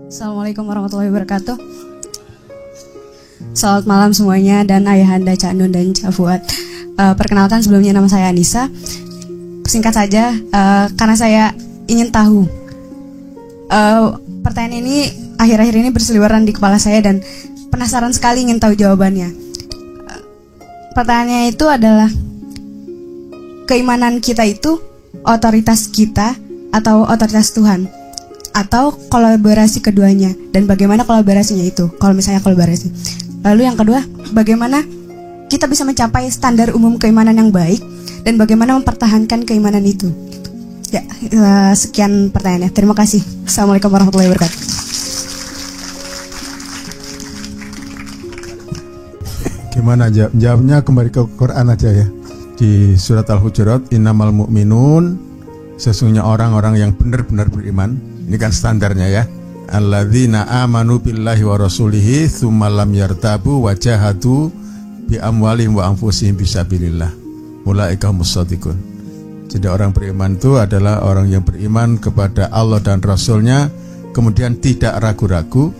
Assalamualaikum warahmatullahi wabarakatuh. Selamat malam semuanya dan ayahanda Cak Nun dan Cak Fuad. Perkenalkan sebelumnya nama saya Anissa. Singkat saja, karena saya ingin tahu. Pertanyaan ini akhir-akhir ini berseliweran di kepala saya dan penasaran sekali ingin tahu jawabannya. Pertanyaannya itu adalah, keimanan kita itu otoritas kita atau otoritas Tuhan? Atau kolaborasi keduanya? Dan bagaimana kolaborasinya itu? Kalau misalnya kolaborasi. Lalu yang kedua, bagaimana kita bisa mencapai standar umum keimanan yang baik dan bagaimana mempertahankan keimanan itu? Ya, sekian pertanyaannya. Terima kasih. Assalamualaikum warahmatullahi wabarakatuh. Gimana jawabnya? Kembali ke Quran aja ya. Di surat Al-Hujurat, innamal mu'minun, sesungguhnya orang-orang yang benar-benar beriman. Ini kan standarnya ya. Alladzina amanu billahi wa rasulihi tsumma lam yartabu wa jahadu bi amwalihim wa anfusihim fisabilillah. Ulaika humus shadiqun. Jadi orang beriman itu adalah orang yang beriman kepada Allah dan Rasulnya, kemudian tidak ragu-ragu,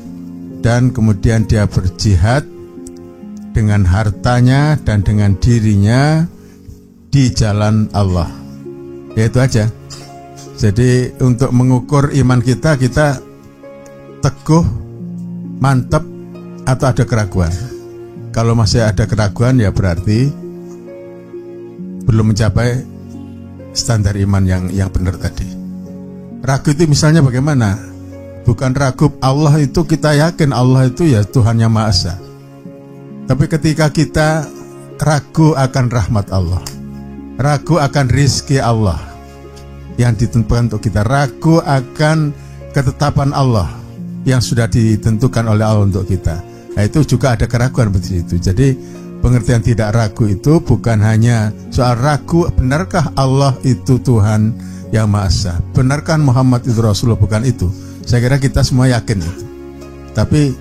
dan kemudian dia berjihad dengan hartanya dan dengan dirinya di jalan Allah. Ya itu aja. Jadi untuk mengukur iman kita teguh, mantap, atau ada keraguan. Kalau masih ada keraguan ya berarti belum mencapai standar iman yang benar tadi. Ragu itu misalnya bagaimana? Bukan ragu Allah itu, kita yakin Allah itu ya Tuhan yang Maha Esa. Tapi ketika kita ragu akan rahmat Allah, ragu akan rizki Allah yang ditentukan untuk kita, ragu akan ketetapan Allah yang sudah ditentukan oleh Allah untuk kita, nah, itu juga ada keraguan seperti itu. Jadi pengertian tidak ragu itu bukan hanya soal ragu, benarkah Allah itu Tuhan yang Maha Esa, benarkah Muhammad itu Rasulullah, bukan itu. Saya kira kita semua yakin itu. Tapi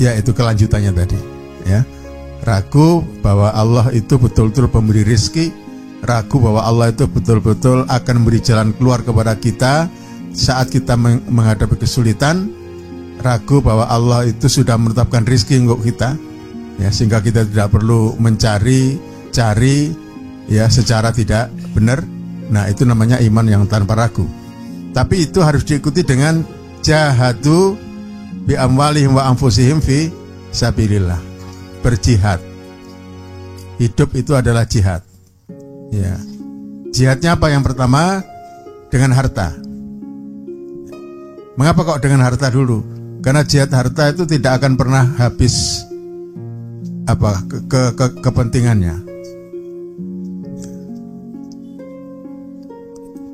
ya itu kelanjutannya tadi ya. Ragu bahwa Allah itu betul-betul pemberi rizki, ragu bahwa Allah itu betul-betul akan memberi jalan keluar kepada kita saat kita menghadapi kesulitan, ragu bahwa Allah itu sudah menetapkan rizki untuk kita ya, sehingga kita tidak perlu mencari ya secara tidak benar. Nah itu namanya iman yang tanpa ragu. Tapi itu harus diikuti dengan jahadu bi amwalihim wa anfusihim fi sabilillah. Berjihad. Hidup itu adalah jihad. Ya. Jihadnya apa? Yang pertama dengan harta. Mengapa kok dengan harta dulu? Karena jihad harta itu tidak akan pernah habis kepentingannya.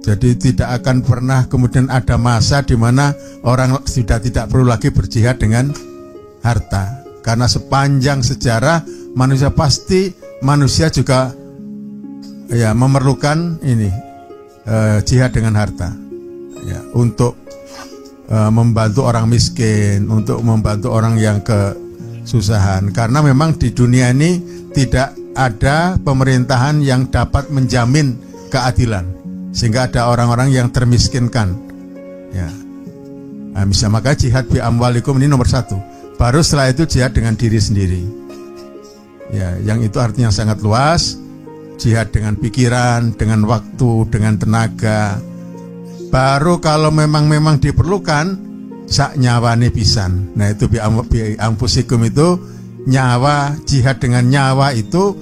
Jadi tidak akan pernah kemudian ada masa di mana orang sudah tidak perlu lagi berjihad dengan harta. Karena sepanjang sejarah manusia juga ya memerlukan ini jihad dengan harta ya, untuk membantu orang miskin, untuk membantu orang yang kesusahan. Karena memang di dunia ini tidak ada pemerintahan yang dapat menjamin keadilan, sehingga ada orang-orang yang termiskinkan ya. Nah, maka jihad bi amwalikum ini nomor satu. Baru setelah itu jihad dengan diri sendiri ya, yang itu artinya sangat luas. Jihad dengan pikiran, dengan waktu, dengan tenaga. Baru kalau memang diperlukan sak nyawane pisan. Nah itu bi ampusikum itu nyawa, jihad dengan nyawa itu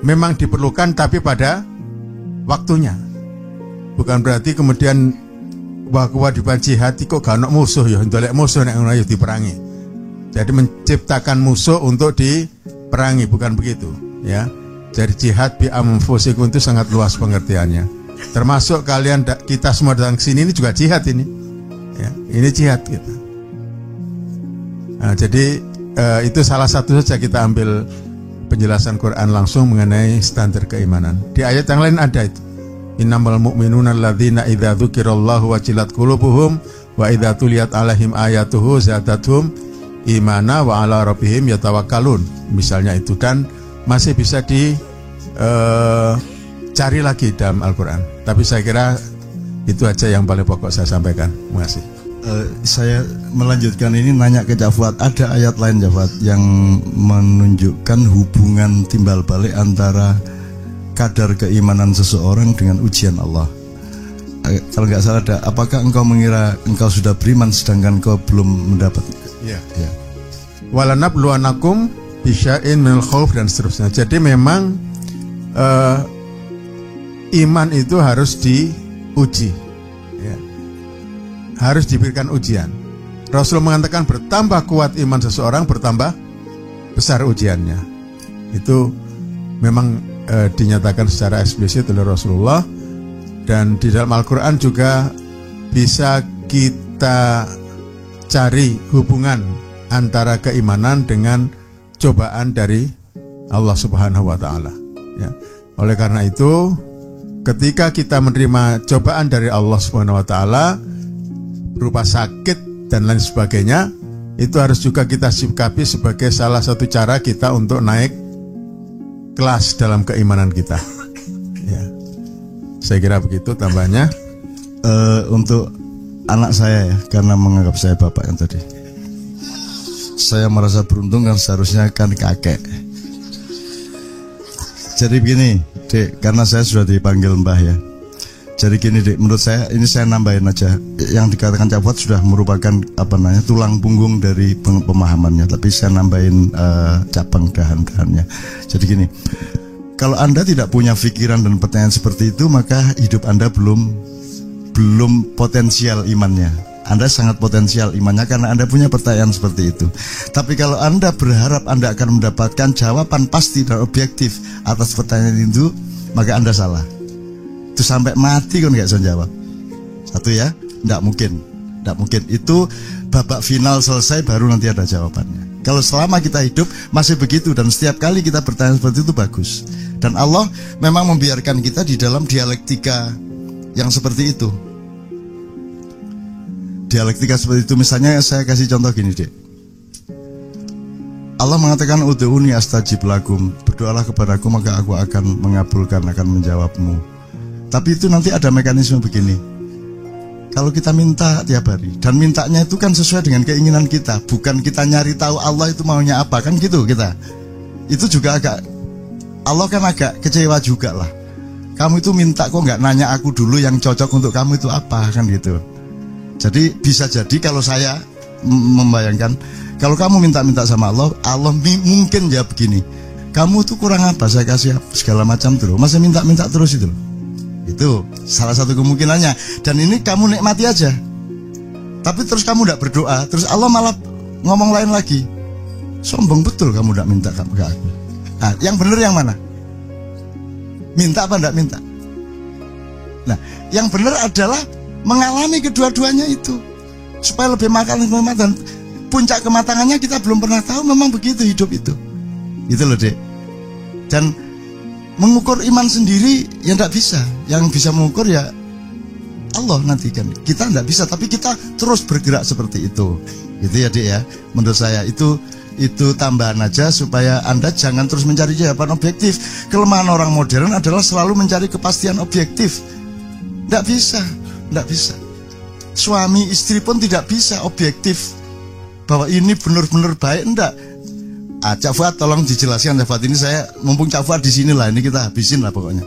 memang diperlukan tapi pada waktunya. Bukan berarti kemudian kewajiban jihad kok gak ono musuh ya, ndolek musuh nek ngono ya diperangi. Jadi menciptakan musuh untuk diperangi, bukan begitu ya. Jadi jihad bi anfusikum itu sangat luas pengertiannya. Termasuk kalian, kita semua datang ke sini ini juga jihad ini. Ya, ini jihad kita. Nah, jadi itu salah satu saja kita ambil penjelasan Quran langsung mengenai standar keimanan. Di ayat yang lain ada itu. Innamal mu'minuna alladzina idza dzukirallahu wajilat qulubuhum wa idza tuliyat alaihim ayatuhu zadatuhum imana wa ala rabbihim yatawakkalun. Misalnya itu, dan masih bisa cari lagi dalam Al-Quran. Tapi saya kira itu aja yang paling pokok saya sampaikan. Terima kasih. Saya melanjutkan ini nanya ke Cak Fuad. Ada ayat lain Cak Fuad yang menunjukkan hubungan timbal balik antara kadar keimanan seseorang dengan ujian Allah. Kalau nggak salah ada, apakah engkau mengira engkau sudah beriman sedangkan engkau belum mendapat? Ya. Ya. Walanabluwanakum bisya'in minal khauf dan seterusnya. Jadi memang iman itu harus diuji, ya. Harus diberikan ujian. Rasul mengatakan bertambah kuat iman seseorang, bertambah besar ujiannya. Itu memang dinyatakan secara eksplisit oleh Rasulullah. Dan di dalam Al-Quran juga bisa kita cari hubungan antara keimanan dengan cobaan dari Allah Subhanahu wa Ta'ala, ya. Oleh karena itu, ketika kita menerima cobaan dari Allah Subhanahu wa Ta'ala berupa sakit dan lain sebagainya, itu harus juga kita sikapi sebagai salah satu cara kita untuk naik kelas dalam keimanan kita, ya. Saya kira begitu tambahnya. Untuk anak saya ya, karena menganggap saya bapak yang tadi, saya merasa beruntung kan seharusnya kan kakek. Jadi begini Dek, karena saya sudah dipanggil Mbah ya. Jadi gini Dek, menurut saya ini saya nambahin aja. Yang dikatakan Cak Fuad sudah merupakan tulang punggung dari pemahamannya, tapi saya nambahin cabang dahan-dahannya. Jadi gini, kalau Anda tidak punya pikiran dan pertanyaan seperti itu, maka hidup Anda belum potensial imannya. Anda sangat potensial imannya karena Anda punya pertanyaan seperti itu. Tapi kalau Anda berharap Anda akan mendapatkan jawaban pasti dan objektif atas pertanyaan itu, maka Anda salah. Itu sampai mati kan nggak bisa jawab. Satu ya, nggak mungkin. Itu babak final selesai baru nanti ada jawabannya. Kalau selama kita hidup masih begitu dan setiap kali kita bertanya seperti itu, bagus. Dan Allah memang membiarkan kita di dalam dialektika yang seperti itu. Dialektika seperti itu, misalnya saya kasih contoh gini Dek. Allah mengatakan ud'uni astajib lakum, berdoalah kepadaku maka aku akan mengabulkan, akan menjawabmu. Tapi itu nanti ada mekanisme begini. Kalau kita minta tiap hari, dan mintanya itu kan sesuai dengan keinginan kita, bukan kita nyari tahu Allah itu maunya apa, kan gitu kita. Itu juga Allah kan agak kecewa juga lah. Kamu itu minta kok nggak nanya aku dulu yang cocok untuk kamu itu apa, kan gitu. Jadi bisa jadi kalau saya membayangkan, kalau kamu minta-minta sama Allah, Allah mungkin jawab begini, kamu tuh kurang apa, saya kasih segala macam terus, masa minta-minta terus itu. Itu salah satu kemungkinannya. Dan ini kamu nikmati aja. Tapi terus kamu tidak berdoa, terus Allah malah ngomong lain lagi. Sombong betul kamu tidak minta ke aku. Nah, yang benar yang mana? Minta apa tidak minta? Nah, yang benar adalah mengalami kedua-duanya itu, supaya lebih makan dan puncak kematangannya kita belum pernah tahu. Memang begitu hidup itu. Itu loh Dek. Dan mengukur iman sendiri ya tidak bisa. Yang bisa mengukur ya Allah nanti kan. Kita tidak bisa, tapi kita terus bergerak seperti itu. Gitu ya Dek ya. Menurut saya itu tambahan aja supaya Anda jangan terus mencari jawaban objektif. Kelemahan orang modern adalah selalu mencari kepastian objektif. Tidak bisa. Suami istri pun tidak bisa objektif bahwa ini benar-benar baik, enggak. Cak Fuad tolong dijelaskan Cak Fuad, ini saya mumpung Cak Fuad di sini lah, ini kita habisin lah pokoknya.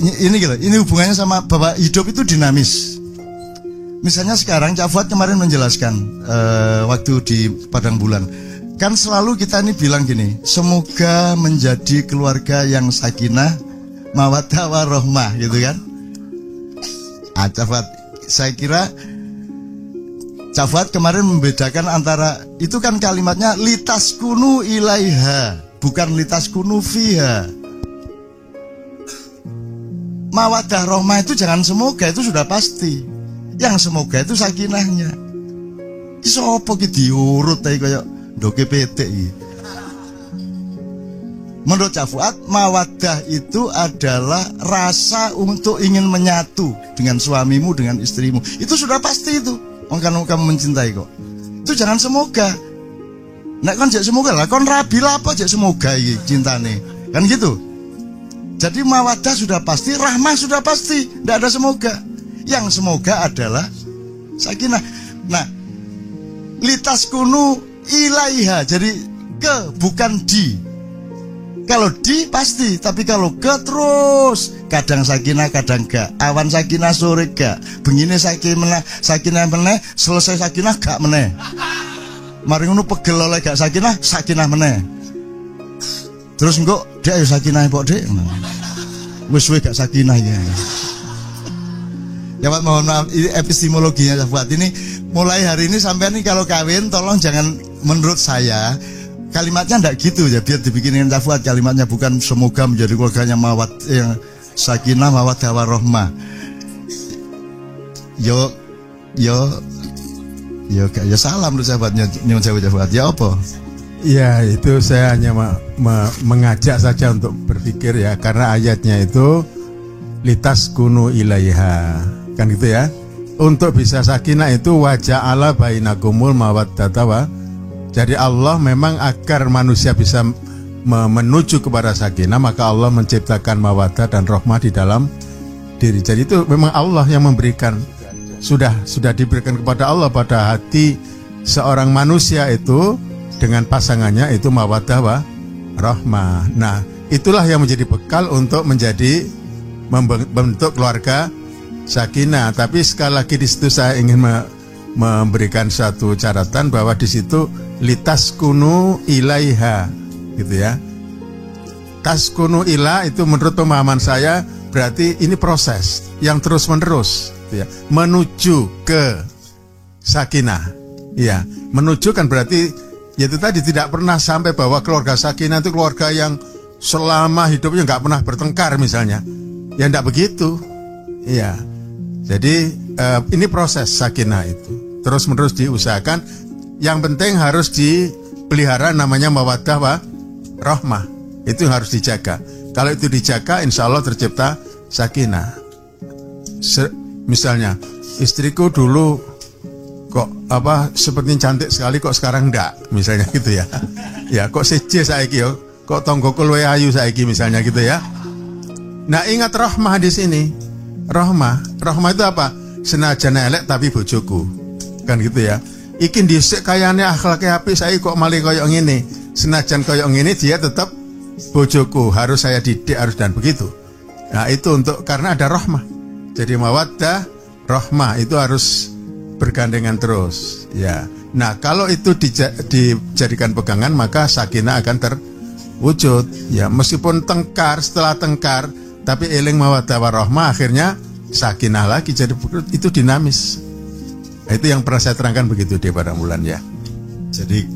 Ini gitu, ini hubungannya sama bahwa hidup itu dinamis. Misalnya sekarang Cak Fuad kemarin menjelaskan waktu di Padang Bulan, kan selalu kita ini bilang gini, semoga menjadi keluarga yang sakinah, mawaddah warahmah, gitu kan. Cak Fuad, saya kira Cak Fuad kemarin membedakan antara, itu kan kalimatnya litaskunu ilaiha, bukan litaskunu fiha. Mawaddah rohmah itu jangan semoga, itu sudah pasti. Yang semoga itu sakinahnya. Iso apa ki diurut ae kaya ndoke petik iki. Menurut Cak Fuad, mawaddah itu adalah rasa untuk ingin menyatu dengan suamimu, dengan istrimu. Itu sudah pasti itu. Kamu mencintai kok. Itu jangan semoga. Nek kon jek semoga lah, kon rabi lah apa jek semoga iki cintane. Kan gitu. Jadi mawaddah sudah pasti, rahmah sudah pasti, tidak ada semoga. Yang semoga adalah Sakinah. Nah, litaskunu ilaiha, jadi ke bukan di. Kalau di pasti, tapi kalau ke terus. Kadang sakinah, kadang gak. Awan sakinah, sore gak. Begini sakinah meneh, selesai sakinah gak meneh. Mari ngono pegel oleh gak sakinah, sakinah meneh. Terus engko dek ayo sakinah pok dek. Wis gak sakinah ya. Ya Pak, mohon maaf, ini epistemologinya buat ini mulai hari ini sampai nih kalau kawin tolong jangan, menurut saya kalimatnya ndak gitu ya, biar dibikinin Tafuat kalimatnya bukan semoga menjadi keluarganya mawat yang sakinah mawaddah warahmah. Yo salam lu sahabatnya nyuwun sewu Tafuat. Ya apa? Ya itu saya hanya mengajak saja untuk berpikir ya, karena ayatnya itu litaskunu ilaiha, kan gitu ya. Untuk bisa sakinah itu waja'ala bainakumul mawaddata wa. Jadi Allah memang agar manusia bisa menuju kepada sakinah, maka Allah menciptakan mawaddah dan rahmah di dalam diri. Jadi itu memang Allah yang memberikan, sudah diberikan kepada Allah pada hati seorang manusia itu dengan pasangannya itu mawaddah wa rahmah. Nah, itulah yang menjadi bekal untuk menjadi membentuk keluarga sakinah. Tapi sekali lagi di situ saya ingin memberikan satu catatan bahwa di situ litaskunu ilaiha, gitu ya. Taskunu ila itu menurut pemahaman saya berarti ini proses yang terus menerus, gitu ya, menuju ke sakinah. Ya, menuju kan berarti yaitu tadi tidak pernah sampai bahwa keluarga sakinah itu keluarga yang selama hidupnya nggak pernah bertengkar misalnya. Ya enggak begitu. Iya. Jadi ini proses sakinah itu terus menerus diusahakan. Yang penting harus dipelihara namanya mawaddah wa rahmah. Itu harus dijaga. Kalau itu dijaga, insya Allah tercipta sakinah. Misalnya istriku dulu kok seperti cantik sekali, kok sekarang enggak, misalnya gitu ya. Ya kok seje saiki yo, kok tonggoku luwih ayu saiki misalnya gitu ya. Nah, ingat rahmah di sini. Rahmah itu apa? Senajan elek tapi bojoku. Kan gitu ya. Iki dhisik kayane akhlake apik, saiki kok malih koyo ngene. Senajan koyo ngene dia tetap bojoku, harus saya didik, harus dan begitu. Nah, itu untuk karena ada rahmah. Jadi mawaddah, rahmah itu harus bergandengan terus, ya. Nah, kalau itu dijadikan pegangan, maka sakinah akan terwujud. Ya, meskipun tengkar, setelah tengkar tapi eling mawaddah warahmah, akhirnya sakinah lagi, jadi itu dinamis. Nah, itu yang pernah saya terangkan begitu di pada bulan ya. Jadi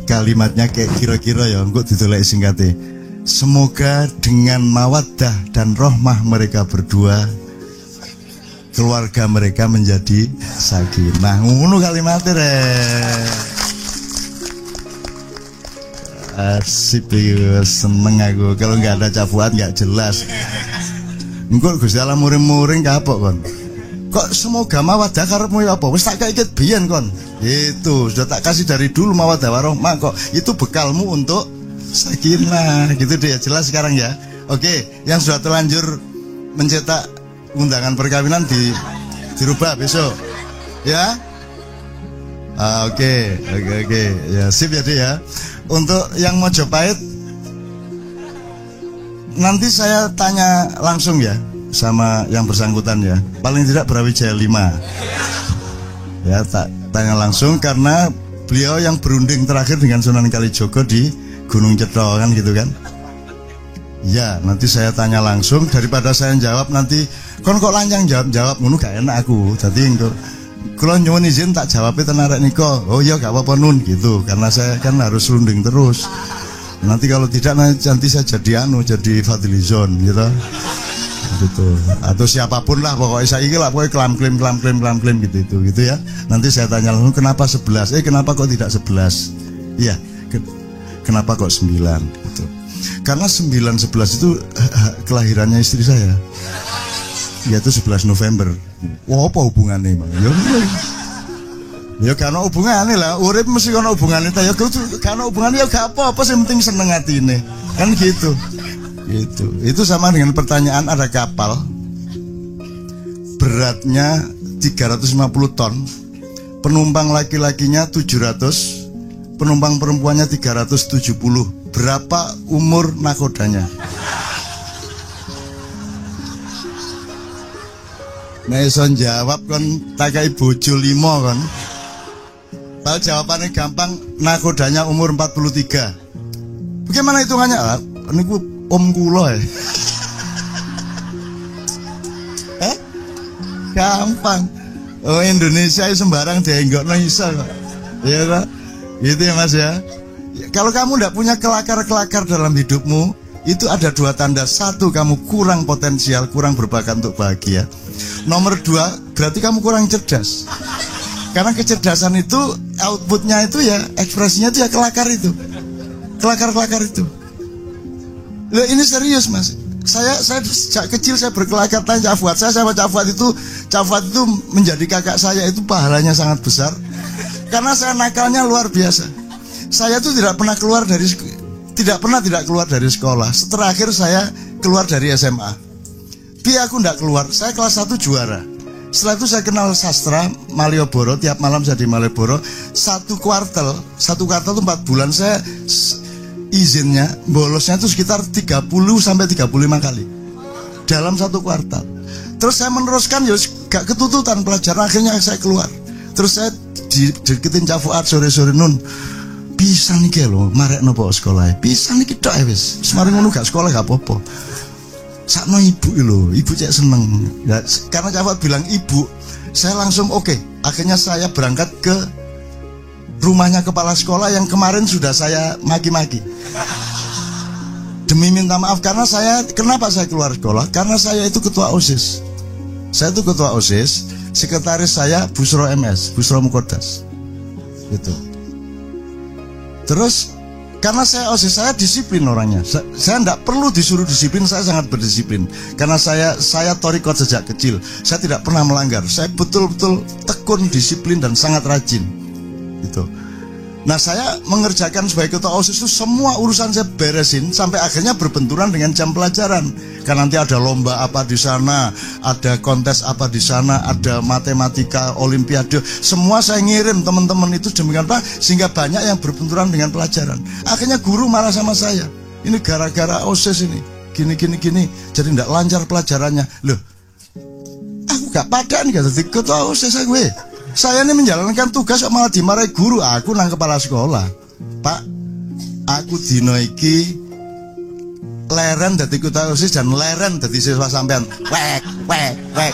kalimatnya kayak kira-kira ya, engko ditolak singkatnya. Semoga dengan mawaddah dan rahmah mereka berdua, keluarga mereka menjadi sakinah. Ngono kalimatnya asik, seneng aku. Kalau nggak ada capuan nggak jelas. Engko Gusti Allah muring-muring kapok kon. Kok semoga mawaddah karepmu ya apa? Wis tak kaiket biyen kon. Itu sudah tak kasih dari dulu mawaddah warahmah kok. Itu bekalmu untuk sakinah. Gitu deh, jelas sekarang ya. Oke, yang sudah terlanjur mencetak undangan perkawinan dirubah besok. Ya? Oke. Ya, sip ya, ya. Untuk yang Mojopahit nanti saya tanya langsung ya sama yang bersangkutan ya. Paling tidak Brawijaya 5. Ya, tak tanya langsung karena beliau yang berunding terakhir dengan Sunan Kalijogo di Gunung Cetro kan gitu kan. Ya, nanti saya tanya langsung daripada saya jawab nanti kon kok lanjang jawab ngono gak enak aku. Dadi engko kula nyuwun izin tak jawabnya tenan arek nika. Oh ya gak apa-apa nun gitu. Karena saya kan harus runding terus. Nanti kalau tidak nanti saya jadi fadlizon gitu. Gitu. Atau siapapun lah pokoknya saya ini lah pokoknya klaim gitu ya. Nanti saya tanya langsung kenapa 11? Kenapa kok tidak 11? Iya. Kenapa kok 9 gitu. Karena 9-11 itu kelahirannya istri saya. Yaitu 11 November. Wah, apa hubungannya, Bang? Ya karena hubungannya lah, urip mesti karena hubungannya. Ya karena hubungannya ya gak apa-apa, yang penting seneng hati ini. Kan gitu. Gitu. Itu sama dengan pertanyaan ada kapal beratnya 350 ton penumpang laki-lakinya 700, penumpang perempuannya 370. Berapa umur nakodanya? Nah, ison jawab kan takai bojo 5 kan. Tahu jawabannya gampang, nakodanya umur 43. Bagaimana hitungannya? Ini ku om kula ya. Gampang. Oh, Indonesia sembarang dienggokno iso kok. Iya kok. Gitu ya Mas ya. Kalau kamu tidak punya kelakar-kelakar dalam hidupmu, itu ada 2 tanda. 1, kamu kurang potensial, kurang berbakat untuk bahagia. Nomor 2, berarti kamu kurang cerdas. Karena kecerdasan itu outputnya itu ya, ekspresinya itu ya kelakar itu. Kelakar-kelakar itu. Loh, ini serius Mas. Saya sejak kecil saya berkelakar tanya Cak Fuad. Saya sama Cak Fuad itu menjadi kakak saya, itu pahalanya sangat besar. Karena saya nakalnya luar biasa. Saya tuh tidak pernah keluar dari sekolah. Terakhir saya keluar dari SMA. Aku tidak keluar. Saya kelas 1 juara. Setelah itu saya kenal sastra Malioboro. Tiap malam saya di Malioboro. Satu kuartal itu 4 bulan saya izinnya, bolosnya itu sekitar 30 sampai 35 kali dalam 1 kuartal. Terus saya meneruskan, ya gak ketututan pelajaran, akhirnya saya keluar. Terus saya deketin Cak Fuad sore-sore, Nun, bisa nih lho, marek nopo sekolah, bisa nih kita wis, semarin ngono gak sekolah gak apa-apa. Sakno ibu lho, ibu cek seneng. Ya, karena Cak Fuad bilang ibu, saya langsung oke. Akhirnya saya berangkat ke rumahnya kepala sekolah yang kemarin sudah saya maki-maki. Demi minta maaf, karena kenapa saya keluar sekolah? Karena saya itu ketua OSIS. Saya itu ketua OSIS, sekretaris saya Busro MS, Busro Mukodas. Gitu. Terus karena saya OSIS, saya disiplin orangnya. Saya tidak perlu disuruh disiplin, saya sangat berdisiplin. Karena saya torikot sejak kecil. Saya tidak pernah melanggar. Saya betul-betul tekun, disiplin dan sangat rajin. Gitu. Nah, saya mengerjakan sebagai ketua OSIS itu semua urusan saya beresin sampai akhirnya berbenturan dengan jam pelajaran. Karena nanti ada lomba apa di sana, ada kontes apa di sana, ada matematika, olimpiade, semua saya ngirim teman-teman itu demi apa? Sehingga banyak yang berbenturan dengan pelajaran. Akhirnya guru marah sama saya. Ini gara-gara OSIS ini, gini. Jadi tidak lancar pelajarannya. Loh, aku gak padan gak jadi ketua OSIS gue. Saya ini menjalankan tugas kok malah dimarahi guru. Aku nang kepala sekolah, Pak, aku dino iki leren dadi ketua OSIS dan leren dadi siswa sampean. Wek.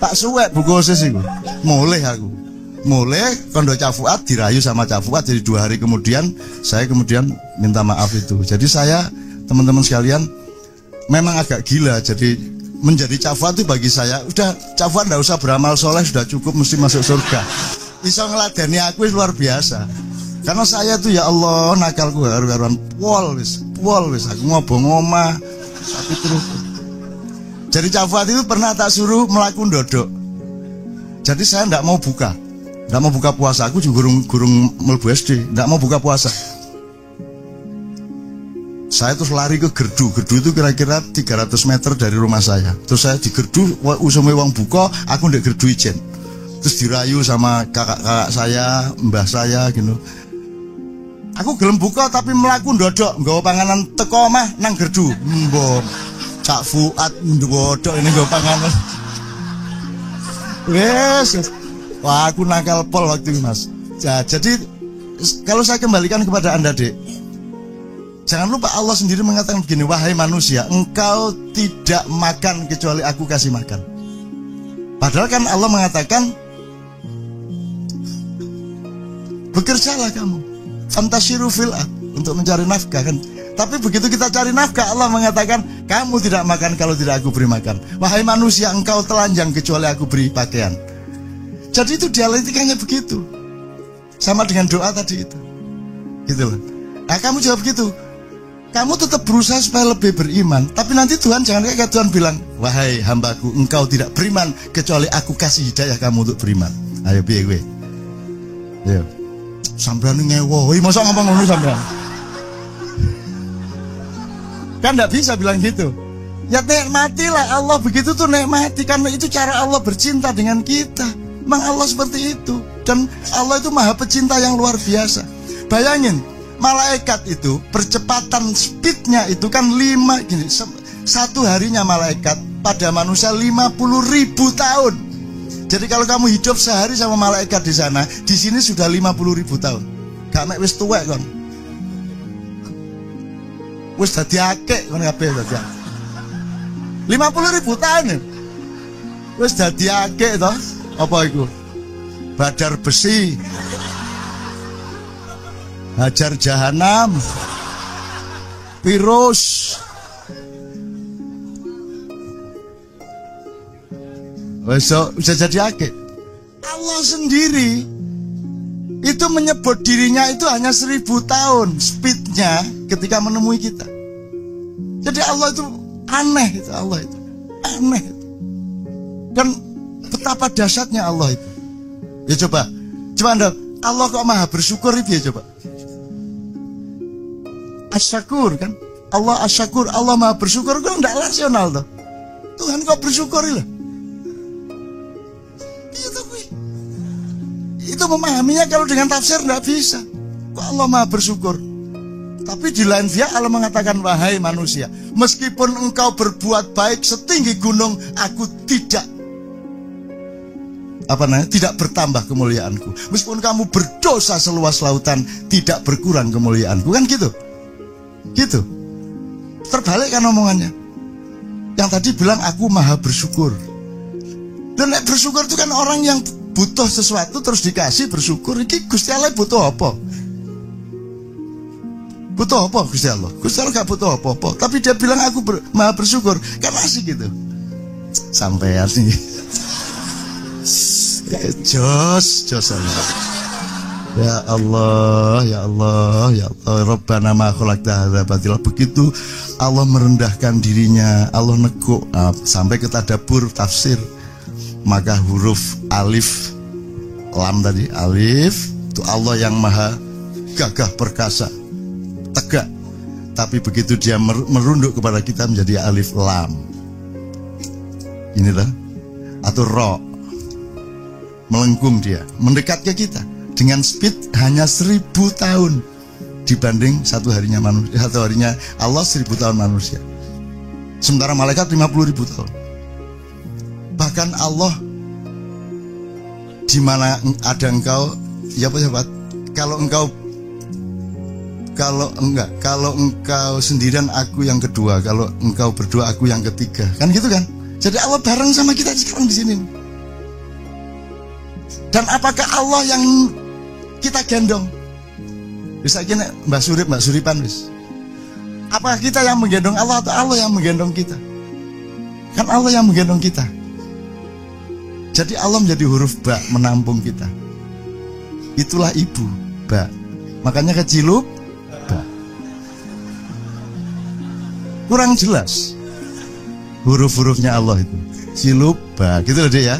Tak suwe buku OSIS iku. Mulih aku. Kondo Cak Fuad dirayu sama Cak Fuad. Jadi 2 hari kemudian saya minta maaf itu. Jadi saya, teman-teman sekalian, memang agak gila. Jadi menjadi Cak Fuad itu bagi saya, udah Cak Fuad nggak usah beramal soleh, sudah cukup, mesti masuk surga. Bisa ngeladeni aku luar biasa. Karena saya tuh ya Allah, nakalku haru-haruan pol wis, aku ngobong omah, tapi terus. Jadi Cak Fuad itu pernah tak suruh melakukan dodok. Jadi saya nggak mau buka puasa. Aku juga gurung mlebu SD, nggak mau buka puasa. Saya terus lari ke gerdu itu kira-kira 300 meter dari rumah saya. Terus saya di gerdu, usume wong buka, aku ndek gerdu ijen. Terus dirayu sama kakak-kakak saya, mbah saya gitu. Aku gelem buka tapi mlaku ndodok, nggawa panganan teko omah nang gerdu. Mbok Cak Fuad ndodok ini nggawa panganan. Wes. Wah, aku nakal pol waktu itu, Mas. Ya, jadi kalau saya kembalikan kepada Anda, Dek, jangan lupa Allah sendiri mengatakan begini, wahai manusia, engkau tidak makan kecuali aku kasih makan. Padahal kan Allah mengatakan, bekerjalah kamu, fantashiru fil ard, untuk mencari nafkah kan. Tapi begitu kita cari nafkah, Allah mengatakan, kamu tidak makan kalau tidak aku beri makan. Wahai manusia, engkau telanjang kecuali aku beri pakaian. Jadi itu dialektikanya begitu. Sama dengan doa tadi itu. Gitu loh. Nah, kamu juga begitu. Kamu tetap berusaha supaya lebih beriman. Tapi nanti Tuhan jangan kayak Tuhan bilang, wahai hambaku, engkau tidak beriman kecuali aku kasih hidayah kamu untuk beriman. Ayo piye gue. Ayo. Sampeyan ngewo. Masa ngomong ngono sampeyan? Kan enggak bisa bilang gitu. Ya nikmatilah, Allah begitu tuh nikmati, karena itu cara Allah bercinta dengan kita. Memang Allah seperti itu. Dan Allah itu maha pecinta yang luar biasa. Bayangin, malaikat itu percepatan speednya itu kan 5 gini. Satu harinya malaikat pada manusia 50.000 tahun. Jadi kalau kamu hidup sehari sama malaikat di sana, di sini sudah 50.000 tahun. Gak mek wis tuwek kon. Wis dadi akeh kon kabeh dadi. 50.000 tahun. Wis dadi akeh to. Apa iku? Badar besi. Hajar jahanam. Virus. Besok bisa jadi akeh. Allah sendiri itu menyebut dirinya itu hanya 1000 tahun speednya ketika menemui kita. Jadi Allah itu aneh, itu Allah itu aneh. Dan betapa dahsyatnya Allah itu. Ya coba Anda, Allah kok maha bersyukur itu ya coba. Asyakur kan? Allah asyakur, Allah maha bersyukur kan tidak rasional tuh. Tuhan kok bersyukur lah. Itu memahaminya kalau dengan tafsir tidak bisa. Kok Allah maha bersyukur? Tapi di lain pihak Allah mengatakan, wahai manusia, meskipun engkau berbuat baik setinggi gunung, aku tidak tidak bertambah kemuliaanku. Meskipun kamu berdosa seluas lautan, tidak berkurang kemuliaanku. Kan gitu. Gitu. Terbalik kan omongannya. Yang tadi bilang aku maha bersyukur. Dan bersyukur itu kan orang yang butuh sesuatu terus dikasih bersyukur. Ini Gusti Allah butuh apa? Butuh apa Gusti Allah? Gusti Allah gak butuh apa-apa. Tapi dia bilang aku maha bersyukur. Kan masih gitu. Sampai sih. Jos Allah. Ya Allah, ya Allah, ya Allah. Rabbana ma khalaqta hadza batila. Begitu Allah merendahkan dirinya, Allah neguk sampai ke tadabbur tafsir. Maka huruf alif lam tadi, alif itu Allah yang maha gagah perkasa, tegak. Tapi begitu dia merunduk kepada kita menjadi alif lam. Inilah atau ro, melengkung dia, mendekat ke kita dengan speed hanya 1000 tahun dibanding satu harinya manusia. Satu harinya Allah 1000 tahun manusia. Sementara malaikat 50.000 tahun. Bahkan Allah di mana ada engkau, ya Pak, kalau engkau sendirian aku yang kedua, kalau engkau berdua aku yang ketiga. Kan gitu kan? Jadi Allah bareng sama kita sekarang di sini. Dan apakah Allah yang kita gendong? Bisa gini Mbak Suripan wis. Apakah kita yang menggendong Allah atau Allah yang menggendong kita? Kan Allah yang menggendong kita. Jadi Allah menjadi huruf ba, menampung kita. Itulah ibu, ba. Makanya kecilup ba. Kurang jelas huruf-hurufnya Allah itu. Cilup ba, gitu loh dia ya.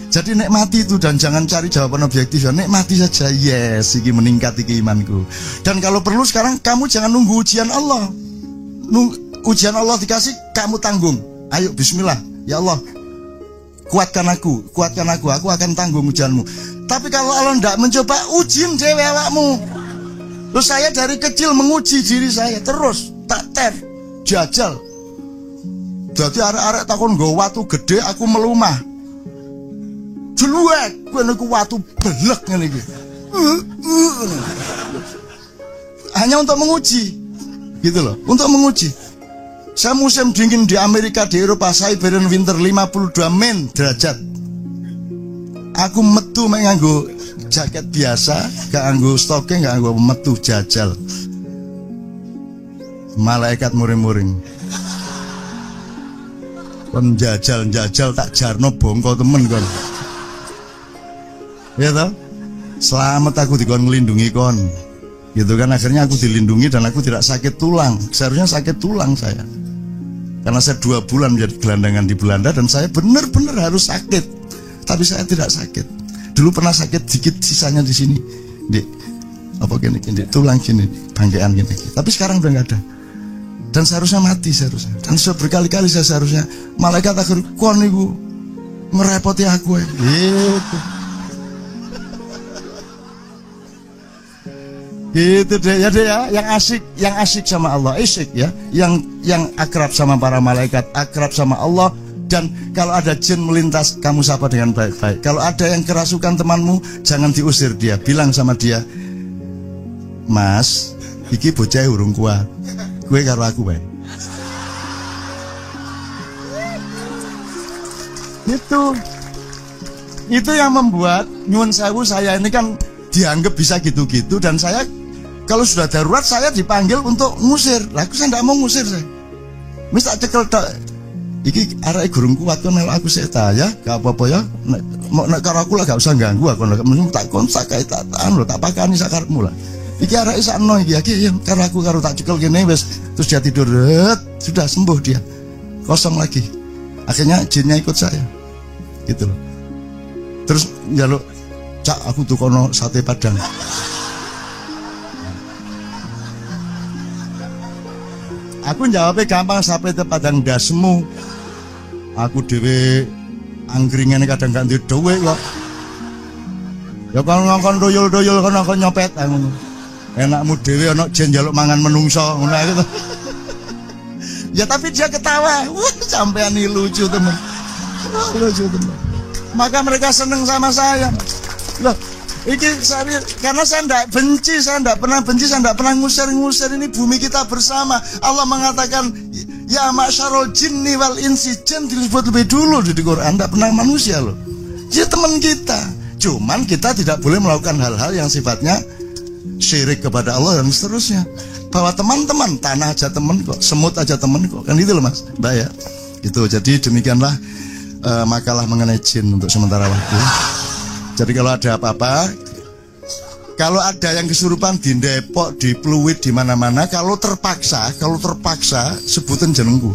Jadi nikmati itu dan jangan cari jawaban objektif ya. Nikmati saja. Yes, ini meningkat iki imanku. Dan kalau perlu sekarang kamu jangan nunggu ujian Allah. Ujian Allah dikasih, kamu tanggung. Ayo bismillah. Ya Allah, kuatkan aku akan tanggung ujianmu. Tapi kalau Allah tidak mencoba, ujin dewe awakmu. Terus saya dari kecil menguji diri saya terus, tak ter, jajal. Jadi arek-arek takon nggo watu gede aku melumah. Jeluek, gue niku watu belek ngene iki. Hanya untuk menguji. Gitu loh, untuk menguji. Saya musim dingin di Amerika, di Eropa, Siberian winter 52 men derajat. Aku metu nganggo jaket biasa, gak nganggo stocking, gak nganggo metu jajal. Malaikat muring-muring. Kon jajal tak jarno bongko temen kon. Ya toh? Selamat aku dikon ngelindungi kon. Gitu kan, akhirnya aku dilindungi dan aku tidak sakit tulang. Seharusnya sakit tulang saya. Karena saya 2 bulan menjadi gelandangan di Belanda dan saya benar-benar harus sakit. Tapi saya tidak sakit. Dulu pernah sakit dikit, sisanya di sini. Di apa gini, tulang gini, bangkean gini. Tapi sekarang udah nggak ada. Dan seharusnya mati seharusnya. Dan sudah berkali-kali saya seharusnya malaikat akhir kon niku ngerepoti aku gitu. Gitu deh ya, yang asik sama Allah, asik ya, yang akrab sama para malaikat, akrab sama Allah. Dan kalau ada jin melintas, kamu sapa dengan baik-baik. Kalau ada yang kerasukan temanmu, jangan diusir dia, bilang sama dia, Mas, iki bocah urung kuat, gue karo aku baik. Itu yang membuat nyuwun sewu saya ini kan dianggap bisa gitu-gitu, dan saya kalau sudah darurat saya dipanggil untuk ngusir. Lah aku saya tidak mau ngusir saya. Wis tak cekel tok. Iki arek gurung kuat kon melok aku sik ta ya, gak apa-apa ya. Nek karo aku lah gak usah ganggu aku. Nek tak kontak kae tak anu tak pakani sakarepmu lah. Iki arek sakno iki ya karo aku karo tak cekel kene wis terus dia tidur. Sudah sembuh dia. Kosong lagi. Akhirnya jinnya ikut saya. Gitu loh. Terus njaluk, Cak aku tukono sate Padang. Aku jawabnya gampang, sate Padang dasmu. Aku dhewe anggringane kadang gak duwe dhuwit kok. Ya kon doyol-doyol kon nyopet ngono. Enakmu dhewe ana jen njaluk mangan menungso ngono gitu. Ya tapi dia ketawa. Wah, sampean ini lucu teman. Lucu teman. Maka mereka seneng sama saya. Loh, ini karena saya tidak benci, saya tidak pernah benci, saya tidak pernah ngusir. Ini bumi kita bersama. Allah mengatakan, ya ma'syarul jinni wal insi, jin disebut lebih dulu di Quran, tidak pernah manusia loh. Dia teman kita. Cuman kita tidak boleh melakukan hal-hal yang sifatnya syirik kepada Allah dan seterusnya. Bahwa teman-teman, tanah aja teman kok, semut aja teman kok, kan itu loh Mas, Mbak ya. Gitu. Jadi demikianlah makalah mengenai jin untuk sementara waktu. Jadi kalau ada apa-apa, kalau ada yang kesurupan di Depok, di Pluit, di mana-mana, kalau terpaksa sebutin jenengku.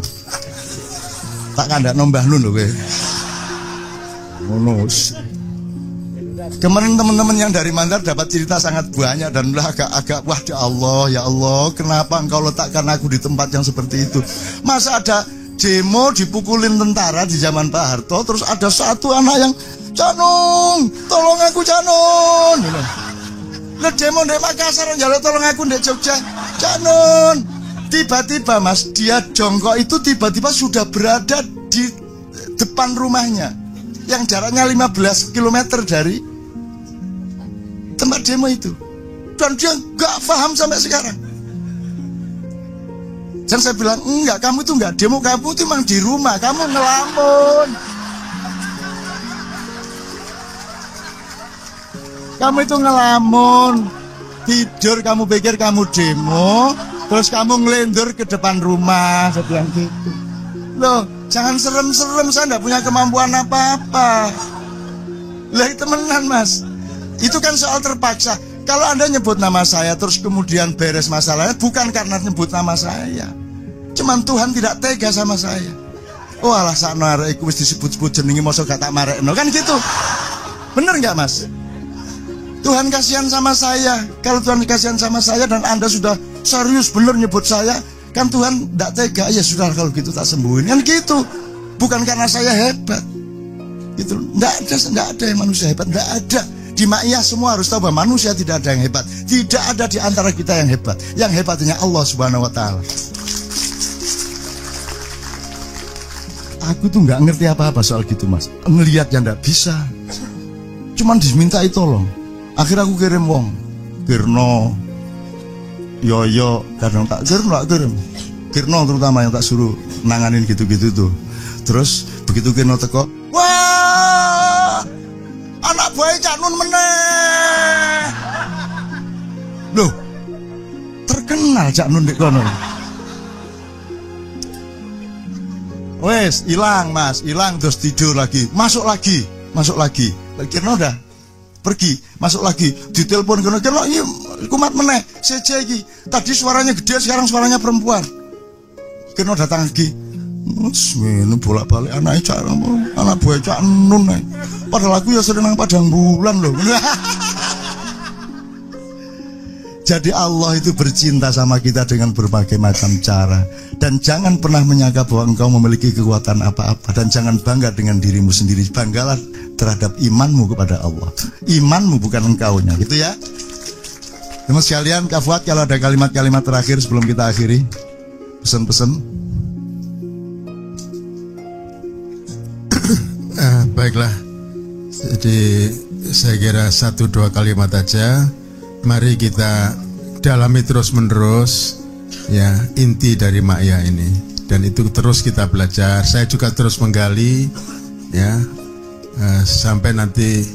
Tak kandak nombah nun loh gue. Monus. Kemarin teman-teman yang dari Mandar dapat cerita sangat banyak dan udah agak wah ya Allah, kenapa engkau letakkan aku di tempat yang seperti itu? Masa ada demo dipukulin tentara di zaman Pak Harto, terus ada satu anak yang Canung, tolong aku Canun. Lah demo di Makassar njaluk tolong aku di Jogja. Canun. Tiba-tiba Mas, dia jongkok itu tiba-tiba sudah berada di depan rumahnya yang jaraknya 15 km dari tempat demo itu. Dan dia gak paham sampai sekarang. Dan saya bilang, enggak, kamu itu enggak demo, kamu itu memang di rumah, kamu ngelamun. Kamu itu ngelamun, tidur, kamu pikir kamu demo, terus kamu ngelendur ke depan rumah. Saya bilang gitu. Loh, jangan serem-serem, saya enggak punya kemampuan apa-apa. Lah temenan Mas, itu kan soal terpaksa. Kalau Anda nyebut nama saya terus kemudian beres masalahnya, bukan karena nyebut nama saya, cuman Tuhan tidak tega sama saya. Oh alah sakno arek iku wis disebut-sebut jenenge mosok gak tak marekno, kan gitu. Bener nggak Mas? Tuhan kasihan sama saya. Kalau Tuhan kasihan sama saya dan Anda sudah serius bener nyebut saya, kan Tuhan tidak tega. Ya sudah kalau gitu tak sembuhin, kan gitu. Bukan karena saya hebat. Gitu. Tidak ada yang manusia hebat, tidak ada. Di Ma'iyah semua harus tahu bahwa manusia tidak ada yang hebat. Tidak ada di antara kita yang hebat. Yang hebatnya Allah Subhanahu wa taala. Aku tuh nggak ngerti apa-apa soal gitu Mas. Ngelihat yang nggak bisa. Cuman dimintai tolong. Akhirnya aku kirim wong. Kirno, Yoyo, kadang tak kirim. Kirno terutama yang tak suruh nanganin gitu-gitu tuh. Terus begitu Kirno teko, wah, anak buah Cak Nun meneh. Loh, terkenal Cak Nun di kono. Wes, hilang Mas, hilang terus tidur lagi, masuk lagi. Kirno udah pergi, masuk lagi, ditelepon Kirno, iya kumat meneh, seje iki. Tadi suaranya gede, sekarang suaranya perempuan. Kirno datang lagi. Ini bolak-balik anak buah Cak Nun. Padahal aku ya sering nang Padang Bulan loh. Jadi Allah itu bercinta sama kita dengan berbagai macam cara. Dan jangan pernah menyangka bahwa engkau memiliki kekuatan apa-apa. Dan jangan bangga dengan dirimu sendiri. Banggalah terhadap imanmu kepada Allah. Imanmu bukan engkaunya, gitu ya. Teman sekalian, Kak Fuad, kalau ada kalimat-kalimat terakhir sebelum kita akhiri, pesan-pesan. Baiklah, jadi saya kira 1-2 kalimat aja. Mari kita dalami terus menerus ya inti dari Ma'iyah ini, dan itu terus kita belajar. Saya juga terus menggali ya sampai nanti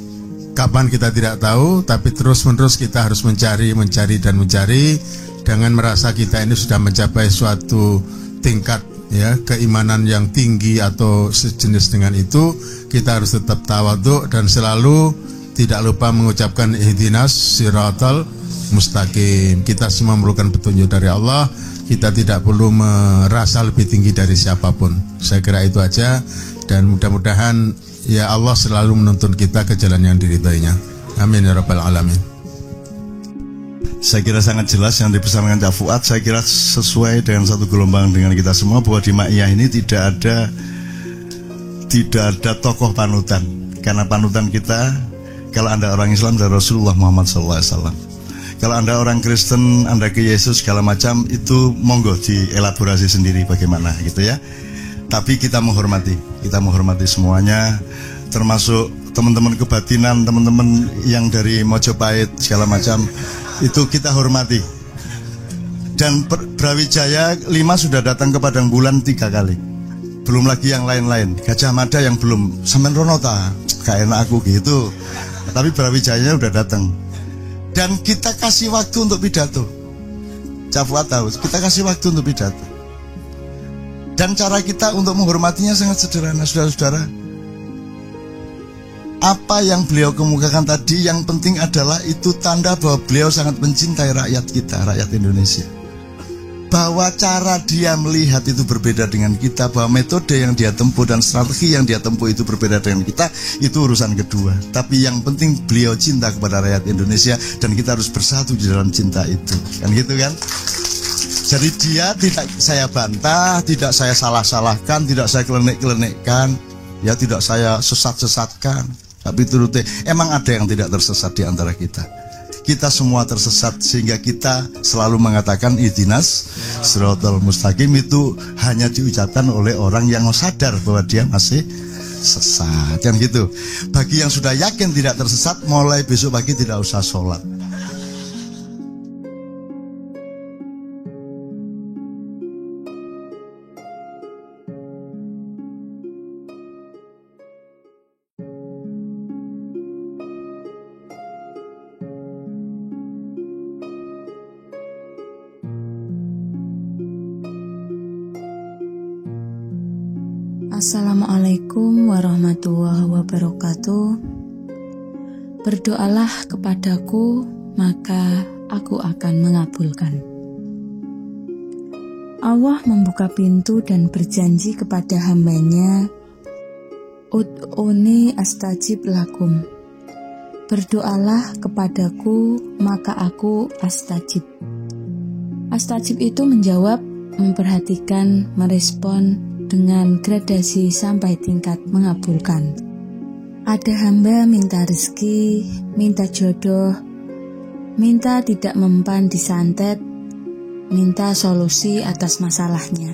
kapan kita tidak tahu, tapi terus menerus kita harus mencari dan mencari. Jangan merasa kita ini sudah mencapai suatu tingkat ya keimanan yang tinggi atau sejenis dengan itu. Kita harus tetap tawadhu dan selalu tidak lupa mengucapkan ihdinas siratal mustaqim. Kita semua memerlukan petunjuk dari Allah. Kita tidak perlu merasa lebih tinggi dari siapapun. Saya kira itu aja, dan mudah-mudahan ya Allah selalu menuntun kita ke jalan yang diridainya. Amin ya rabbal alamin. Saya kira sangat jelas yang dipesankan Cak Fuad. Saya kira sesuai dengan satu gelombang dengan kita semua, bahwa di Ma'iyah ini tidak ada tokoh panutan. Karena panutan kita, kalau Anda orang Islam, dari Rasulullah Muhammad SAW. Kalau Anda orang Kristen, Anda ke Yesus segala macam, itu monggo dielaborasi sendiri bagaimana gitu ya. Tapi kita menghormati semuanya, termasuk teman-teman kebatinan, teman-teman yang dari Mojopahit segala macam, itu kita hormati. Dan Brawijaya 5 sudah datang ke Padang Bulan 3 kali. Belum lagi yang lain-lain. Gajah Mada yang belum, sampean Ronota, gak enak aku gitu. Tapi Brawijayanya udah datang. Dan kita kasih waktu untuk pidato. Cak Fuad tahu, kita kasih waktu untuk pidato. Dan cara kita untuk menghormatinya sangat sederhana, saudara-saudara. Apa yang beliau kemukakan tadi, yang penting adalah itu tanda bahwa beliau sangat mencintai rakyat kita, rakyat Indonesia. Bahwa cara dia melihat itu berbeda dengan kita, bahwa metode yang dia tempuh dan strategi yang dia tempuh itu berbeda dengan kita, itu urusan kedua. Tapi yang penting beliau cinta kepada rakyat Indonesia, dan kita harus bersatu di dalam cinta itu. Kan gitu kan? Jadi dia tidak saya bantah, tidak saya salah-salahkan, tidak saya kelenek-kelenekkan, ya tidak saya sesat-sesatkan. Tapi turutnya, emang ada yang tidak tersesat di antara kita. Kita semua tersesat, sehingga kita selalu mengatakan ihdinas siratal mustaqim itu hanya diucapkan oleh orang yang sadar bahwa dia masih sesat. Kan gitu. Bagi yang sudah yakin tidak tersesat, mulai besok pagi tidak usah sholat. Assalamualaikum warahmatullahi wabarakatuh. Berdoalah kepadaku, maka aku akan mengabulkan. Allah membuka pintu dan berjanji kepada hambanya, Ud'uni astajib lakum. Berdoalah kepadaku, maka aku astajib. Astajib itu menjawab, memperhatikan, merespon, dengan gradasi sampai tingkat mengabulkan. Ada hamba minta rezeki, minta jodoh, minta tidak mempan disantet, minta solusi atas masalahnya,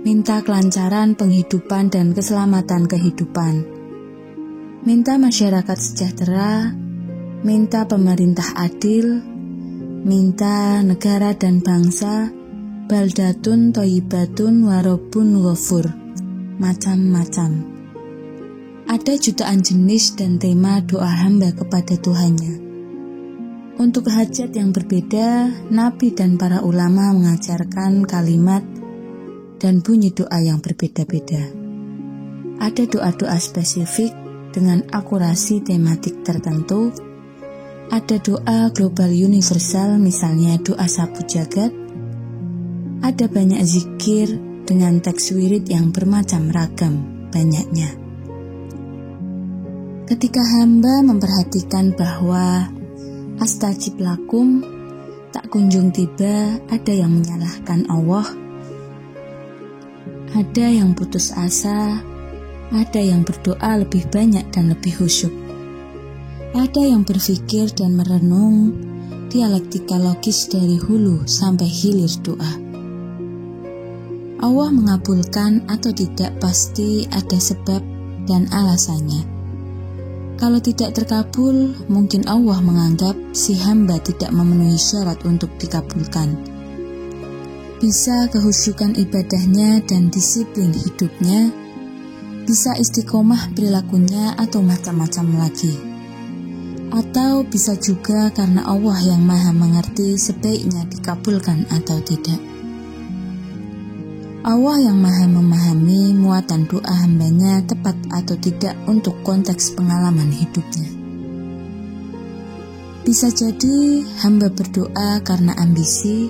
minta kelancaran penghidupan dan keselamatan kehidupan, minta masyarakat sejahtera, minta pemerintah adil, minta negara dan bangsa baldatun thayyibatun warobun ghafur, macam-macam. Ada jutaan jenis dan tema doa hamba kepada Tuhannya. Untuk hajat yang berbeda, Nabi dan para ulama mengajarkan kalimat dan bunyi doa yang berbeda-beda. Ada doa-doa spesifik dengan akurasi tematik tertentu. Ada doa global universal, misalnya doa sapu jagat. Ada banyak zikir dengan teks wirid yang bermacam ragam banyaknya. Ketika hamba memperhatikan bahwa astajib lakum tak kunjung tiba, ada yang menyalahkan Allah, ada yang putus asa, ada yang berdoa lebih banyak dan lebih khusyuk, ada yang berpikir dan merenung, dialektika logis dari hulu sampai hilir doa. Allah mengabulkan atau tidak pasti ada sebab dan alasannya. Kalau tidak terkabul, mungkin Allah menganggap si hamba tidak memenuhi syarat untuk dikabulkan. Bisa kehusyukan ibadahnya dan disiplin hidupnya, bisa istiqomah perilakunya atau macam-macam lagi. Atau bisa juga karena Allah yang maha mengerti sebaiknya dikabulkan atau tidak. Allah yang maha memahami muatan doa hambanya tepat atau tidak untuk konteks pengalaman hidupnya. Bisa jadi hamba berdoa karena ambisi,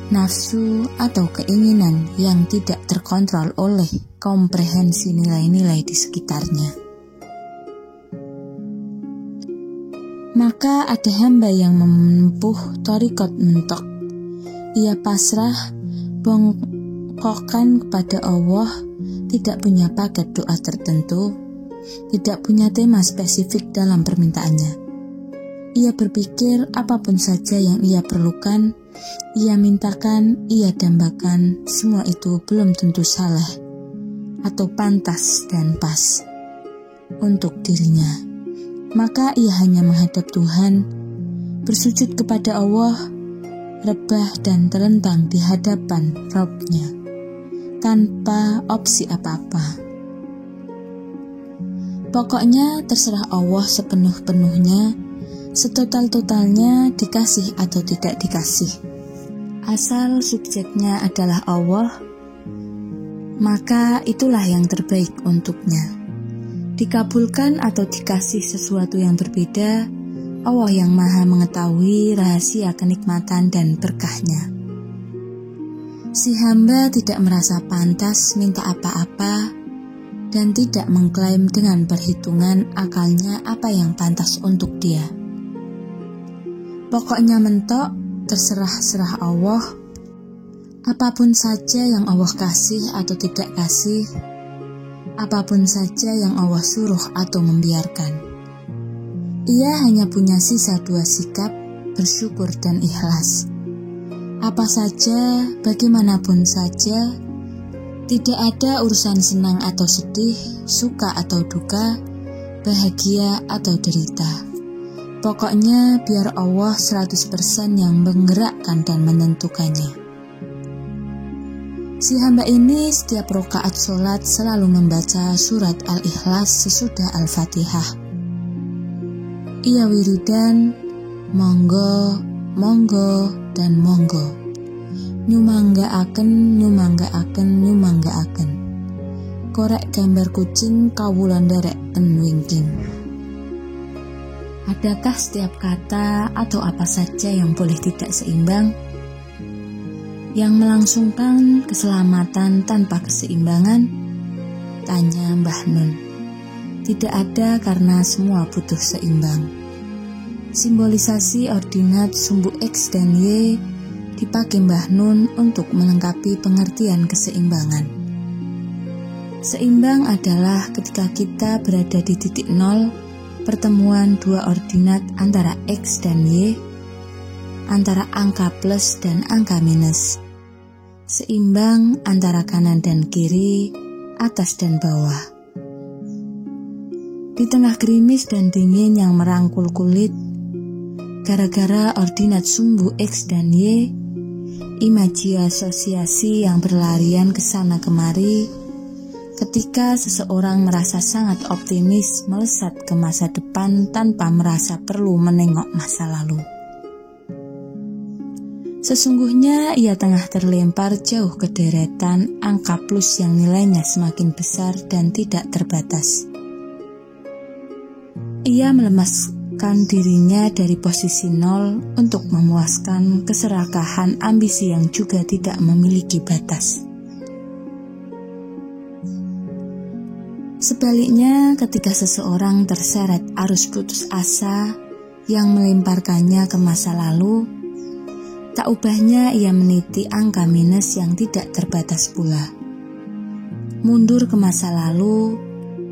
nafsu, atau keinginan yang tidak terkontrol oleh komprehensi nilai-nilai di sekitarnya. Maka ada hamba yang menempuh thariqat mentok. Ia pasrah, bongkokkan kepada Allah, tidak punya paket doa tertentu, tidak punya tema spesifik dalam permintaannya. Ia berpikir apapun saja yang ia perlukan, ia mintakan, ia dambakan, semua itu belum tentu salah atau pantas dan pas untuk dirinya. Maka ia hanya menghadap Tuhan, bersujud kepada Allah, rebah dan terlentang di hadapan Rabb-Nya, tanpa opsi apa-apa. Pokoknya terserah Allah sepenuh-penuhnya, setotal-totalnya, dikasih atau tidak dikasih. Asal subjeknya adalah Allah, maka itulah yang terbaik untuknya. Dikabulkan atau dikasih sesuatu yang berbeda, Allah yang maha mengetahui rahasia kenikmatan dan berkahnya. Si hamba tidak merasa pantas minta apa-apa dan tidak mengklaim dengan perhitungan akalnya apa yang pantas untuk dia. Pokoknya mentok, terserah-serah Allah. Apapun saja yang Allah kasih atau tidak kasih, apapun saja yang Allah suruh atau membiarkan. Ia hanya punya sisa 2 sikap, bersyukur dan ikhlas. Apa saja, bagaimanapun saja, tidak ada urusan senang atau sedih, suka atau duka, bahagia atau derita. Pokoknya biar Allah 100% yang menggerakkan dan menentukannya. Si hamba ini setiap rakaat sholat selalu membaca surat Al-Ikhlas sesudah Al-Fatihah. Ia wiridan, monggo, monggo, dan monggo. Nyumanggaaken, nyumanggaaken, nyumanggaaken. Korek gambar kucing kawula nderek penwingking. Adakah setiap kata atau apa saja yang boleh tidak seimbang? Yang melangsungkan keselamatan tanpa keseimbangan? Tanya Mbah Nun. Tidak ada karena semua butuh seimbang. Simbolisasi ordinat sumbu X dan Y dipakai Mbah Nun untuk melengkapi pengertian keseimbangan. Seimbang adalah ketika kita berada di titik nol, pertemuan 2 ordinat antara X dan Y, antara angka plus dan angka minus. Seimbang antara kanan dan kiri, atas dan bawah. Di tengah gerimis dan dingin yang merangkul kulit, gara-gara ordinat sumbu X dan Y, imaji asosiasi yang berlarian ke sana kemari, ketika seseorang merasa sangat optimis melesat ke masa depan tanpa merasa perlu menengok masa lalu. Sesungguhnya ia tengah terlempar jauh ke deretan angka plus yang nilainya semakin besar dan tidak terbatas. Ia melemaskan dirinya dari posisi nol untuk memuaskan keserakahan ambisi yang juga tidak memiliki batas. Sebaliknya, ketika seseorang terseret arus putus asa yang melemparkannya ke masa lalu, tak ubahnya ia meniti angka minus yang tidak terbatas pula. Mundur ke masa lalu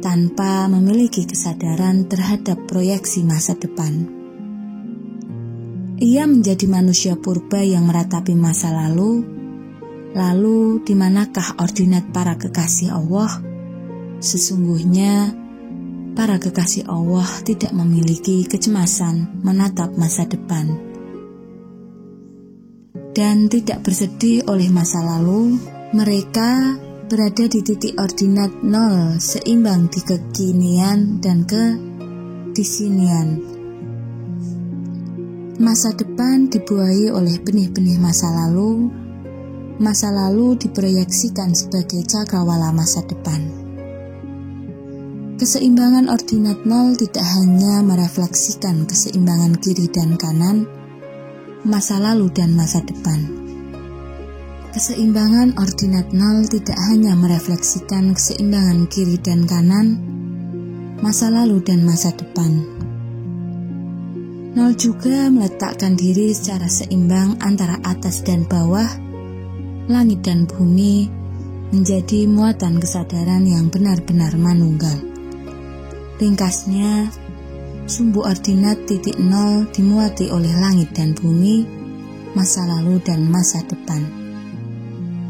tanpa memiliki kesadaran terhadap proyeksi masa depan. Ia menjadi manusia purba yang meratapi masa lalu. Lalu di manakah ordinat para kekasih Allah? Sesungguhnya para kekasih Allah tidak memiliki kecemasan menatap masa depan dan tidak bersedih oleh masa lalu. Mereka berada di titik ordinat 0, seimbang di kekinian dan kedisinian. Masa depan dibuahi oleh benih-benih masa lalu. Masa lalu diproyeksikan sebagai cakrawala masa depan. Keseimbangan ordinat 0 tidak hanya merefleksikan keseimbangan kiri dan kanan, masa lalu dan masa depan. Keseimbangan ordinat 0 tidak hanya merefleksikan keseimbangan kiri dan kanan, masa lalu dan masa depan. 0 juga meletakkan diri secara seimbang antara atas dan bawah, langit dan bumi, menjadi muatan kesadaran yang benar-benar manunggal. Ringkasnya, sumbu ordinat titik 0 dimuati oleh langit dan bumi, masa lalu dan masa depan.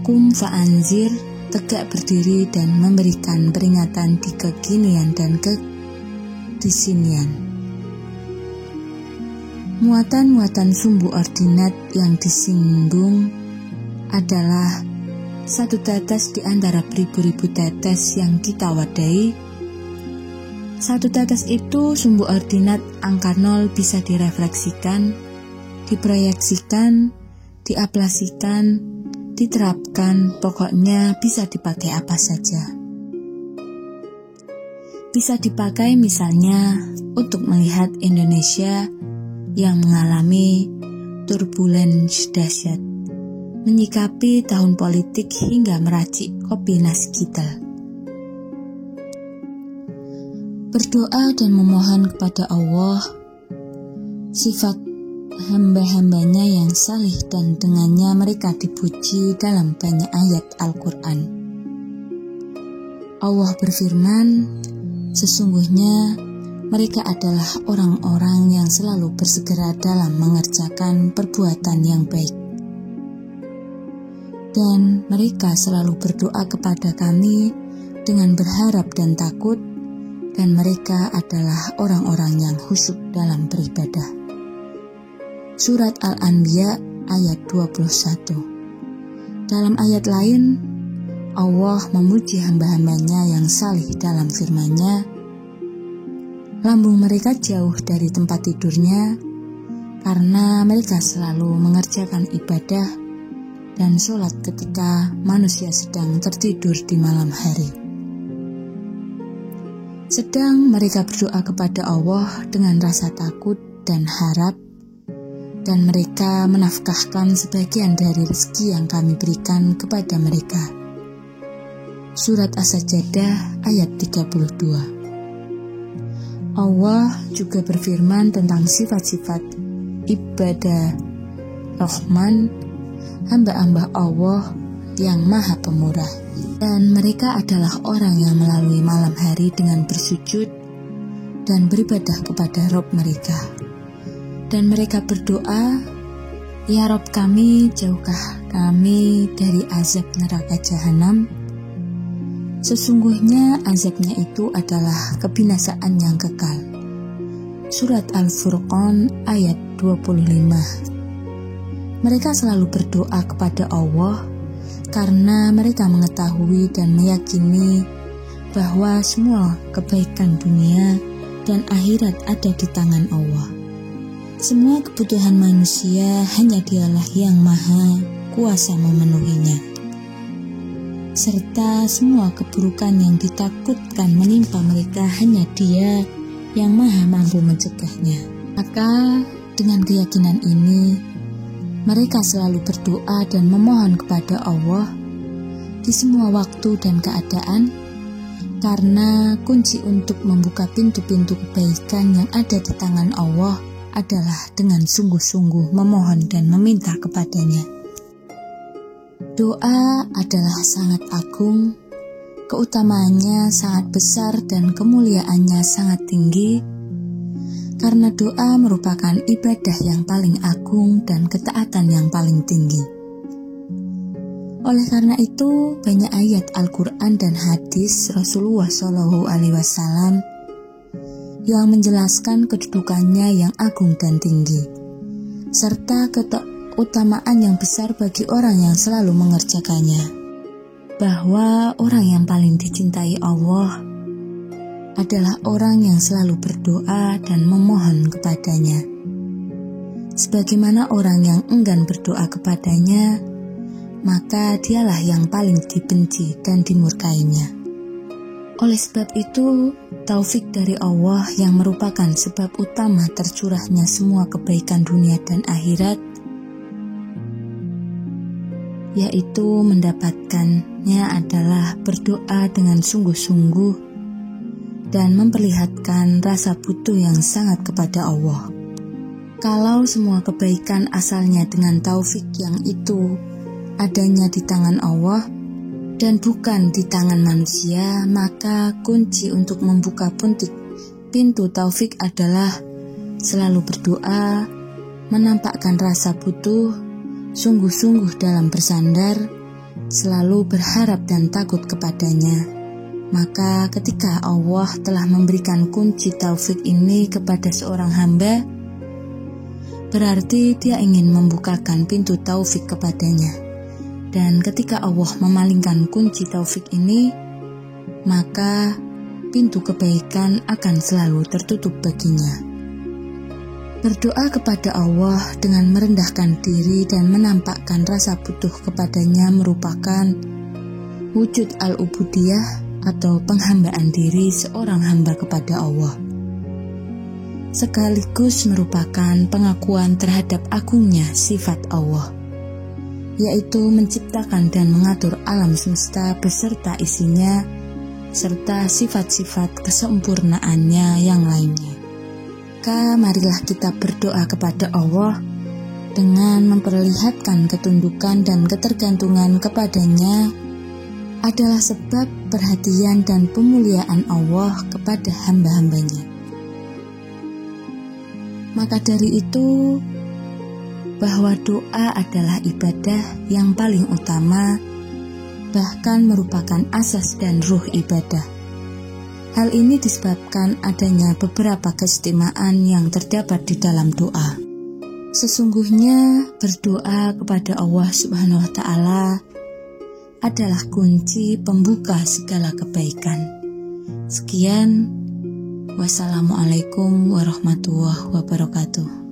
Kum fa'anzir, tegak berdiri dan memberikan peringatan di kekinian dan kedisinian. Muatan-muatan sumbu ordinat yang disinggung adalah satu tetes di antara beribu-ribu tetes yang kita wadai. Satu tetes itu sumbu ordinat angka 0 bisa direfleksikan, diproyeksikan, diaplasikan, diterapkan, pokoknya bisa dipakai apa saja. Bisa dipakai misalnya untuk melihat Indonesia yang mengalami turbulensi dahsyat, menyikapi tahun politik hingga meracik kopi Naskita. Berdoa dan memohon kepada Allah, sifat hamba-hambanya yang salih dan dengannya mereka dipuji dalam banyak ayat Al-Quran. Allah berfirman, sesungguhnya mereka adalah orang-orang yang selalu bersegera dalam mengerjakan perbuatan yang baik. Dan mereka selalu berdoa kepada kami dengan berharap dan takut, dan mereka adalah orang-orang yang khusyuk dalam beribadah. Surat Al-Anbiya ayat 21. Dalam ayat lain, Allah memuji hamba-hambanya yang salih dalam firman-Nya, lambung mereka jauh dari tempat tidurnya, karena mereka selalu mengerjakan ibadah dan sholat ketika manusia sedang tertidur di malam hari. Sedang mereka berdoa kepada Allah dengan rasa takut dan harap, dan mereka menafkahkan sebagian dari rezeki yang kami berikan kepada mereka. Surat As-Sajdah ayat 32. Allah juga berfirman tentang sifat-sifat ibadah Rahman, hamba-hamba Allah yang maha pemurah. Dan mereka adalah orang yang melalui malam hari dengan bersujud dan beribadah kepada Rob mereka. Dan mereka berdoa, ya Rob kami, jauhkah kami dari azab neraka jahanam. Sesungguhnya azabnya itu adalah kebinasaan yang kekal. Surat Al-Furqan ayat 25. Mereka selalu berdoa kepada Allah karena mereka mengetahui dan meyakini bahwa semua kebaikan dunia dan akhirat ada di tangan Allah. Semua kebutuhan manusia hanya Dialah yang maha kuasa memenuhinya. Serta semua keburukan yang ditakutkan menimpa mereka hanya Dia yang maha mampu mencegahnya. Maka dengan keyakinan ini, mereka selalu berdoa dan memohon kepada Allah di semua waktu dan keadaan, karena kunci untuk membuka pintu-pintu kebaikan yang ada di tangan Allah adalah dengan sungguh-sungguh memohon dan meminta kepadanya. Doa adalah sangat agung, keutamaannya sangat besar dan kemuliaannya sangat tinggi. karena doa merupakan ibadah yang paling agung dan ketaatan yang paling tinggi. Oleh karena itu, banyak ayat Al-Quran dan hadis Rasulullah SAW yang menjelaskan kedudukannya yang agung dan tinggi, serta keutamaan yang besar bagi orang yang selalu mengerjakannya, bahwa orang yang paling dicintai Allah adalah orang yang selalu berdoa dan memohon kepadanya. Sebagaimana orang yang enggan berdoa kepadanya, maka dialah yang paling dibenci dan dimurkainya. Oleh sebab itu, taufik dari Allah yang merupakan sebab utama tercurahnya semua kebaikan dunia dan akhirat, yaitu mendapatkannya adalah berdoa dengan sungguh-sungguh dan memperlihatkan rasa butuh yang sangat kepada Allah. Kalau semua kebaikan asalnya dengan taufik yang itu adanya di tangan Allah dan bukan di tangan manusia, maka kunci untuk membuka pintu taufik adalah selalu berdoa, menampakkan rasa butuh, sungguh-sungguh dalam bersandar, selalu berharap dan takut kepadanya. Maka ketika Allah telah memberikan kunci taufik ini kepada seorang hamba, berarti dia ingin membukakan pintu taufik kepadanya. Dan ketika Allah memalingkan kunci taufik ini, maka pintu kebaikan akan selalu tertutup baginya. Berdoa kepada Allah dengan merendahkan diri dan menampakkan rasa butuh kepadanya merupakan wujud al-ubudiyah atau penghambaan diri seorang hamba kepada Allah. Sekaligus merupakan pengakuan terhadap agungnya sifat Allah, yaitu menciptakan dan mengatur alam semesta beserta isinya, serta sifat-sifat kesempurnaannya yang lainnya. Maka marilah kita berdoa kepada Allah dengan memperlihatkan ketundukan dan ketergantungan kepadanya adalah sebab perhatian dan pemuliaan Allah kepada hamba-hambanya. Maka dari itu, bahwa doa adalah ibadah yang paling utama, bahkan merupakan asas dan ruh ibadah. Hal ini disebabkan adanya beberapa keistimewaan yang terdapat di dalam doa. Sesungguhnya berdoa kepada Allah Subhanahu wa Ta'ala adalah kunci pembuka segala kebaikan. Sekian, wassalamualaikum warahmatullahi wabarakatuh.